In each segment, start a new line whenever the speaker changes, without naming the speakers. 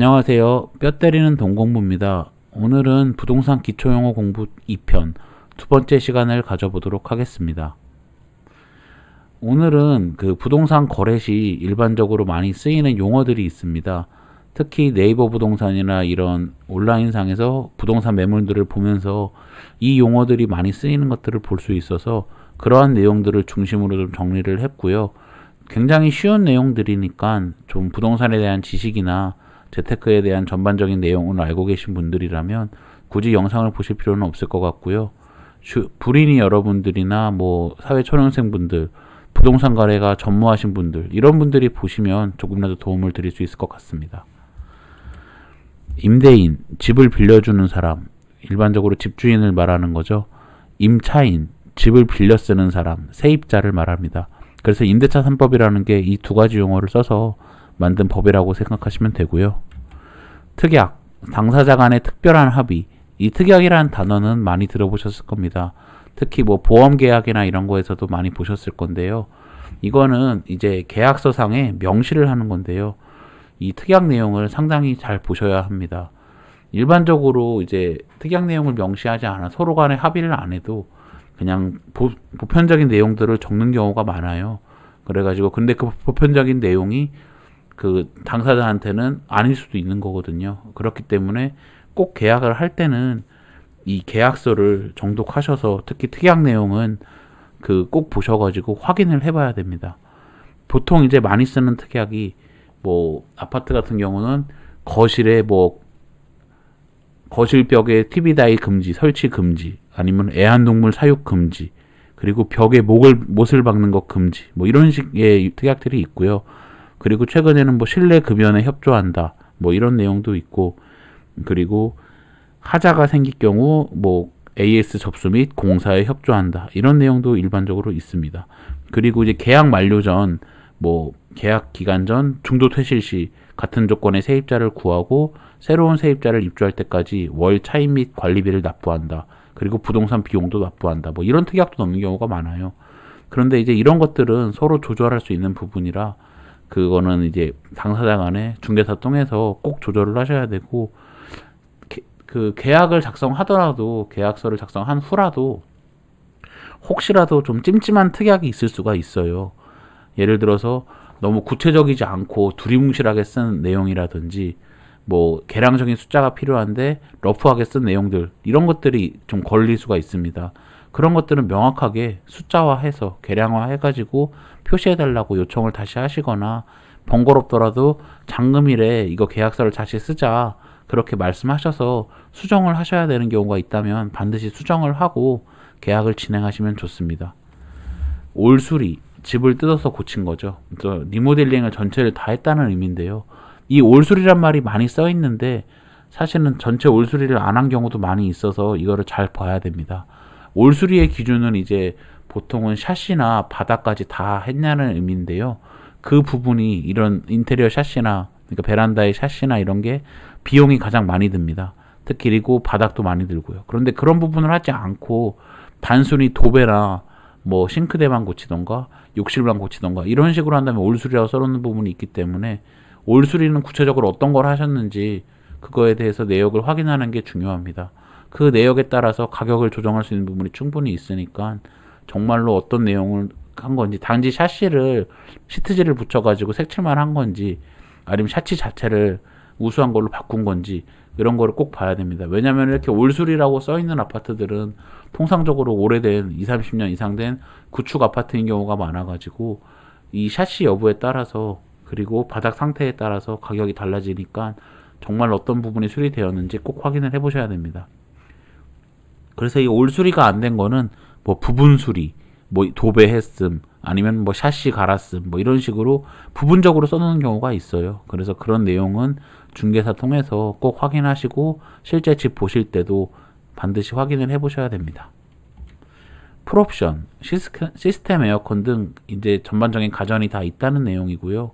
안녕하세요. 뼈 때리는 동공부입니다. 오늘은 부동산 기초용어 공부 2편 두 번째 시간을 가져보도록 하겠습니다. 오늘은 부동산 거래 시 일반적으로 많이 쓰이는 용어들이 있습니다. 특히 네이버 부동산이나 이런 온라인상에서 부동산 매물들을 보면서 이 용어들이 많이 쓰이는 것들을 볼 수 있어서 그러한 내용들을 중심으로 좀 정리를 했고요. 굉장히 쉬운 내용들이니까 좀 부동산에 대한 지식이나 재테크에 대한 전반적인 내용을 알고 계신 분들이라면 굳이 영상을 보실 필요는 없을 것 같고요. 불인이 여러분들이나 사회 초년생분들, 부동산 거래가 전무하신 분들, 이런 분들이 보시면 조금이라도 도움을 드릴 수 있을 것 같습니다. 임대인, 집을 빌려주는 사람, 일반적으로 집주인을 말하는 거죠. 임차인, 집을 빌려 쓰는 사람, 세입자를 말합니다. 그래서 임대차 3법이라는 게 이 두 가지 용어를 써서 만든 법이라고 생각하시면 되고요. 특약, 당사자 간의 특별한 합의. 이 특약이라는 단어는 많이 들어보셨을 겁니다. 특히 보험 계약이나 이런 거에서도 많이 보셨을 건데요. 이거는 이제 계약서상에 명시를 하는 건데요. 이 특약 내용을 상당히 잘 보셔야 합니다. 일반적으로 이제 특약 내용을 명시하지 않아 서로 간에 합의를 안 해도 그냥 보편적인 내용들을 적는 경우가 많아요. 그래가지고 근데 그 보편적인 내용이 당사자한테는 아닐 수도 있는 거거든요. 그렇기 때문에 꼭 계약을 할 때는 이 계약서를 정독하셔서 특히 특약 내용은 꼭 보셔가지고 확인을 해봐야 됩니다. 보통 이제 많이 쓰는 특약이 아파트 같은 경우는 거실에 거실벽에 TV 다이 금지, 설치 금지, 아니면 애완동물 사육 금지, 그리고 벽에 못을 박는 것 금지, 이런 식의 특약들이 있고요. 그리고 최근에는 실내 급연에 협조한다, 이런 내용도 있고, 그리고 하자가 생길 경우 AS 접수 및 공사에 협조한다, 이런 내용도 일반적으로 있습니다. 그리고 이제 계약 만료 전, 계약 기간 전 중도 퇴실 시 같은 조건의 세입자를 구하고 새로운 세입자를 입주할 때까지 월 차입 및 관리비를 납부한다. 그리고 부동산 비용도 납부한다. 이런 특약도 넣는 경우가 많아요. 그런데 이제 이런 것들은 서로 조절할 수 있는 부분이라 그거는 이제 당사자 간에 중개사 통해서 꼭 조절을 하셔야 되고, 계약을 작성하더라도 계약서를 작성한 후라도 혹시라도 좀 찜찜한 특약이 있을 수가 있어요. 예를 들어서 너무 구체적이지 않고 두리뭉실하게 쓴 내용이라든지 계량적인 숫자가 필요한데 러프하게 쓴 내용들, 이런 것들이 좀 걸릴 수가 있습니다. 그런 것들은 명확하게 숫자화해서 계량화해가지고 표시해달라고 요청을 다시 하시거나, 번거롭더라도 잔금일에 이거 계약서를 다시 쓰자, 그렇게 말씀하셔서 수정을 하셔야 되는 경우가 있다면 반드시 수정을 하고 계약을 진행하시면 좋습니다. 올수리, 집을 뜯어서 고친 거죠. 리모델링을 전체를 다 했다는 의미인데요. 이 올수리란 말이 많이 써 있는데 사실은 전체 올수리를 안 한 경우도 많이 있어서 이거를 잘 봐야 됩니다. 올수리의 기준은 이제 보통은 샤시나 바닥까지 다 했냐는 의미인데요. 그 부분이 이런 인테리어 샤시나, 그러니까 베란다의 샤시나 이런 게 비용이 가장 많이 듭니다. 특히 그리고 바닥도 많이 들고요. 그런데 그런 부분을 하지 않고 단순히 도배나 싱크대만 고치던가 욕실만 고치던가 이런 식으로 한다면 올수리라고 써놓는 부분이 있기 때문에 올수리는 구체적으로 어떤 걸 하셨는지 그거에 대해서 내역을 확인하는 게 중요합니다. 그 내역에 따라서 가격을 조정할 수 있는 부분이 충분히 있으니까 정말로 어떤 내용을 한 건지, 단지 샤시를 시트지를 붙여가지고 색칠만 한 건지 아니면 샤시 자체를 우수한 걸로 바꾼 건지 이런 거를 꼭 봐야 됩니다. 왜냐하면 이렇게 올수리라고 써있는 아파트들은 통상적으로 오래된 20, 30년 이상 된 구축 아파트인 경우가 많아가지고 이 샤시 여부에 따라서 그리고 바닥 상태에 따라서 가격이 달라지니까 정말 어떤 부분이 수리되었는지 꼭 확인을 해보셔야 됩니다. 그래서 이 올수리가 안 된 거는 부분 수리, 도배했음, 아니면 샤시 갈았음, 이런 식으로 부분적으로 써놓는 경우가 있어요. 그래서 그런 내용은 중개사 통해서 꼭 확인하시고 실제 집 보실 때도 반드시 확인을 해보셔야 됩니다. 풀옵션, 시스템 에어컨 등 이제 전반적인 가전이 다 있다는 내용이고요.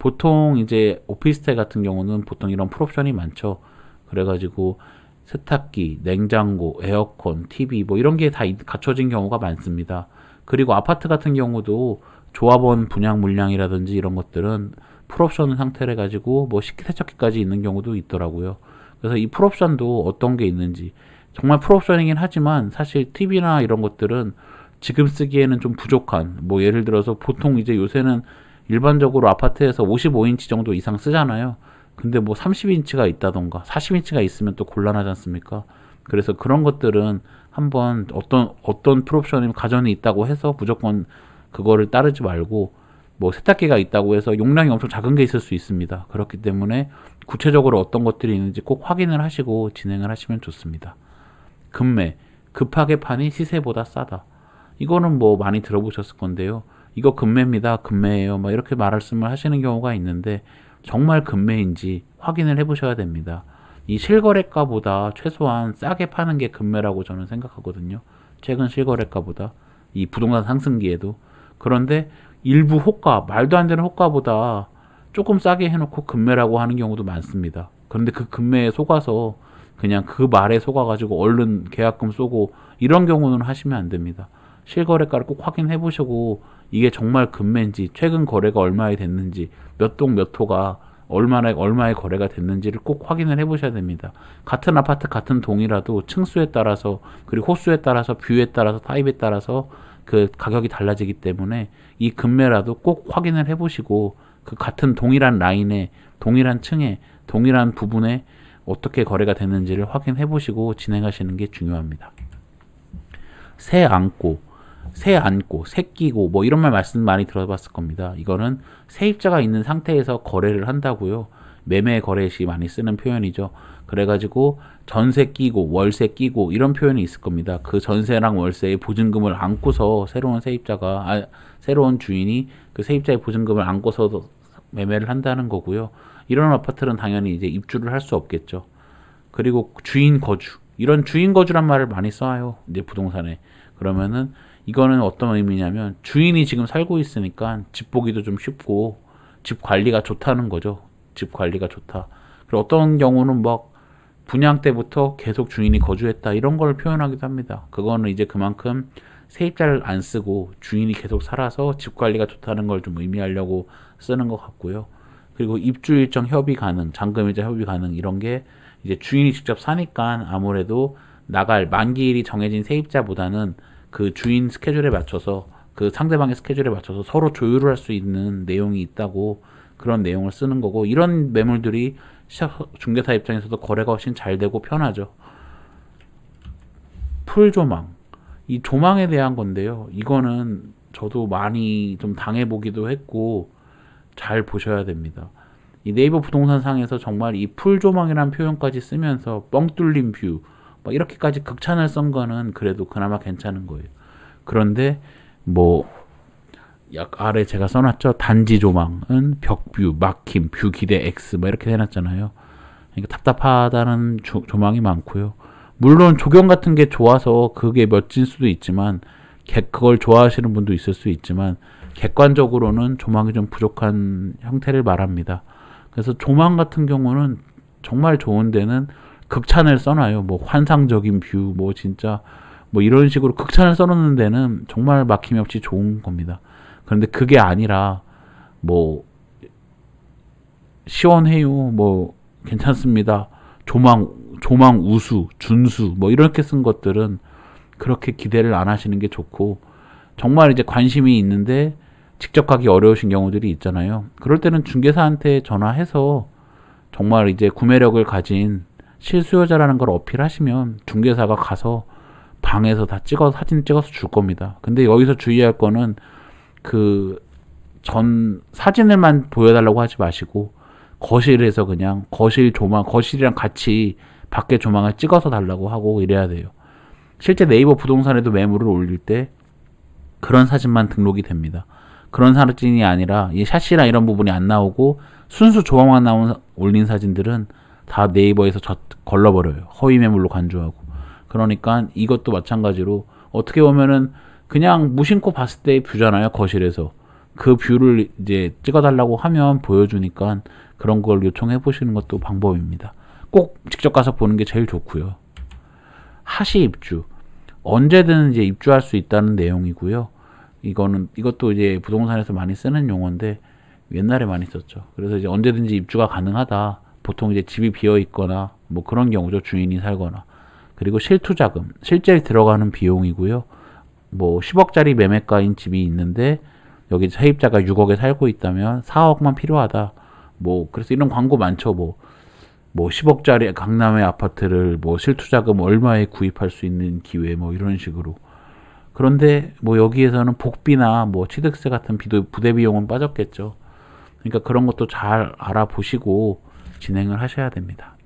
보통 이제 오피스텔 같은 경우는 보통 이런 풀옵션이 많죠. 그래가지고 세탁기, 냉장고, 에어컨, TV 이런 게 다 갖춰진 경우가 많습니다. 그리고 아파트 같은 경우도 조합원 분양 물량이라든지 이런 것들은 풀옵션 상태를 가지고 뭐 세척기까지 있는 경우도 있더라고요. 그래서 이 풀옵션도 어떤 게 있는지, 정말 풀옵션이긴 하지만 사실 TV나 이런 것들은 지금 쓰기에는 좀 부족한, 뭐 예를 들어서 보통 이제 요새는 일반적으로 아파트에서 55인치 정도 이상 쓰잖아요. 근데 뭐 30인치가 있다던가 40인치가 있으면 또 곤란하지 않습니까? 그래서 그런 것들은 한번 어떤 풀옵션이 가전이 있다고 해서 무조건 그거를 따르지 말고, 뭐 세탁기가 있다고 해서 용량이 엄청 작은 게 있을 수 있습니다. 그렇기 때문에 구체적으로 어떤 것들이 있는지 꼭 확인을 하시고 진행을 하시면 좋습니다. 금매, 급하게 파니 시세보다 싸다. 이거는 뭐 많이 들어보셨을 건데요. 이거 금매입니다, 금매예요, 막 이렇게 말씀을 하시는 경우가 있는데, 정말 금매인지 확인을 해보셔야 됩니다. 이 실거래가보다 최소한 싸게 파는 게 금매라고 저는 생각하거든요. 최근 실거래가보다, 이 부동산 상승기에도. 그런데 일부 호가, 말도 안 되는 호가보다 조금 싸게 해놓고 금매라고 하는 경우도 많습니다. 그런데 그 금매에 속아서 그냥 그 말에 속아가지고 얼른 계약금 쏘고 이런 경우는 하시면 안 됩니다. 실거래가를 꼭 확인해 보시고, 이게 정말 금매인지, 최근 거래가 얼마에 됐는지, 몇 동 몇 호가 얼마의 거래가 됐는지를 꼭 확인을 해 보셔야 됩니다. 같은 아파트 같은 동이라도 층수에 따라서, 그리고 호수에 따라서, 뷰에 따라서, 타입에 따라서 그 가격이 달라지기 때문에 이 금매라도 꼭 확인을 해 보시고, 그 같은 동일한 라인에, 동일한 층에, 동일한 부분에 어떻게 거래가 됐는지를 확인해 보시고 진행하시는 게 중요합니다. 새 안고, 새 끼고 뭐 이런 말씀 많이 들어봤을 겁니다. 이거는 세입자가 있는 상태에서 거래를 한다고요. 매매 거래 시 많이 쓰는 표현이죠. 그래가지고 전세 끼고 월세 끼고 이런 표현이 있을 겁니다. 그 전세랑 월세의 보증금을 안고서 새로운 주인이 그 세입자의 보증금을 안고서 매매를 한다는 거고요. 이런 아파트는 당연히 이제 입주를 할 수 없겠죠. 그리고 주인 거주, 이런 주인 거주란 말을 많이 써요, 이제 부동산에. 그러면은 이거는 어떤 의미냐면, 주인이 지금 살고 있으니까 집 보기도 좀 쉽고 집 관리가 좋다는 거죠. 집 관리가 좋다. 그리고 어떤 경우는 막 분양 때부터 계속 주인이 거주했다, 이런 걸 표현하기도 합니다. 그거는 이제 그만큼 세입자를 안 쓰고 주인이 계속 살아서 집 관리가 좋다는 걸 좀 의미하려고 쓰는 것 같고요. 그리고 입주 일정 협의 가능, 잔금이자 협의 가능, 이런 게 이제 주인이 직접 사니까 아무래도 나갈 만기일이 정해진 세입자보다는 그 주인 스케줄에 맞춰서, 그 상대방의 스케줄에 맞춰서 서로 조율을 할 수 있는 내용이 있다고 그런 내용을 쓰는 거고, 이런 매물들이 중개사 입장에서도 거래가 훨씬 잘 되고 편하죠. 풀조망, 이 조망에 대한 건데요. 이거는 저도 많이 좀 당해보기도 했고 잘 보셔야 됩니다. 이 네이버 부동산 상에서 정말 이 풀조망이라는 표현까지 쓰면서 뻥 뚫린 뷰 막 이렇게까지 극찬을 쓴 거는 그래도 그나마 괜찮은 거예요. 그런데 뭐 약 아래 제가 써놨죠. 단지 조망은 벽뷰, 막힘, 뷰 기대 X 뭐 이렇게 해놨잖아요. 그러니까 답답하다는 조망이 많고요. 물론 조경 같은 게 좋아서 그게 멋진 수도 있지만, 그걸 좋아하시는 분도 있을 수 있지만, 객관적으로는 조망이 좀 부족한 형태를 말합니다. 그래서 조망 같은 경우는 정말 좋은 데는 극찬을 써놔요. 뭐 환상적인 뷰, 뭐 진짜 뭐 이런 식으로 극찬을 써놓는 데는 정말 막힘이 없이 좋은 겁니다. 그런데 그게 아니라 뭐 시원해요, 뭐 괜찮습니다, 조망 우수, 준수 뭐 이렇게 쓴 것들은 그렇게 기대를 안 하시는 게 좋고, 정말 이제 관심이 있는데 직접 가기 어려우신 경우들이 있잖아요. 그럴 때는 중개사한테 전화해서 정말 이제 구매력을 가진 실수요자라는 걸 어필하시면 중개사가 가서 방에서 다 사진 찍어서 줄 겁니다. 근데 여기서 주의할 거는 그 사진을만 보여달라고 하지 마시고, 거실에서 그냥 거실이랑 같이 밖에 조망을 찍어서 달라고 하고 이래야 돼요. 실제 네이버 부동산에도 매물을 올릴 때 그런 사진만 등록이 됩니다. 그런 사진이 아니라 이 샷이나 이런 부분이 안 나오고 순수 조망만 올린 사진들은 다 네이버에서 걸러버려요. 허위 매물로 간주하고. 그러니까 이것도 마찬가지로 어떻게 보면은 그냥 무심코 봤을 때의 뷰잖아요, 거실에서. 그 뷰를 이제 찍어달라고 하면 보여주니까 그런 걸 요청해 보시는 것도 방법입니다. 꼭 직접 가서 보는 게 제일 좋고요. 하시 입주, 언제든 이제 입주할 수 있다는 내용이고요. 이것도 이제 부동산에서 많이 쓰는 용어인데, 옛날에 많이 썼죠. 그래서 이제 언제든지 입주가 가능하다. 보통 이제 집이 비어 있거나 뭐 그런 경우죠. 주인이 살거나. 그리고 실투자금, 실제 들어가는 비용이고요. 뭐 10억짜리 매매가인 집이 있는데 여기 세입자가 6억에 살고 있다면 4억만 필요하다. 뭐 그래서 이런 광고 많죠. 뭐 10억짜리 강남의 아파트를 뭐 실투자금 얼마에 구입할 수 있는 기회 뭐 이런 식으로. 그런데 뭐 여기에서는 복비나 뭐 취득세 같은 부대 비용은 빠졌겠죠. 그러니까 그런 것도 잘 알아보시고 진행을 하셔야 됩니다.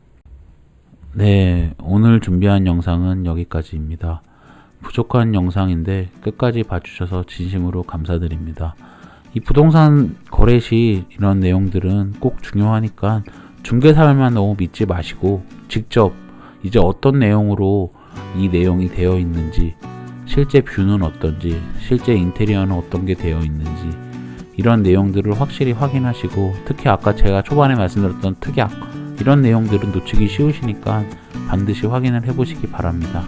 네, 오늘 준비한 영상은 여기까지입니다. 부족한 영상인데 끝까지 봐주셔서 진심으로 감사드립니다. 이 부동산 거래 시 이런 내용들은 꼭 중요하니까 중개사만 너무 믿지 마시고 직접 이제 어떤 내용으로 이 내용이 되어 있는지, 실제 뷰는 어떤지, 실제 인테리어는 어떤 게 되어 있는지 이런 내용들을 확실히 확인하시고, 특히 아까 제가 초반에 말씀드렸던 특약 이런 내용들은 놓치기 쉬우시니까 반드시 확인을 해보시기 바랍니다.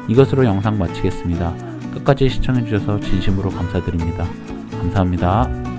이것으로 영상 마치겠습니다. 끝까지 시청해주셔서 진심으로 감사드립니다. 감사합니다.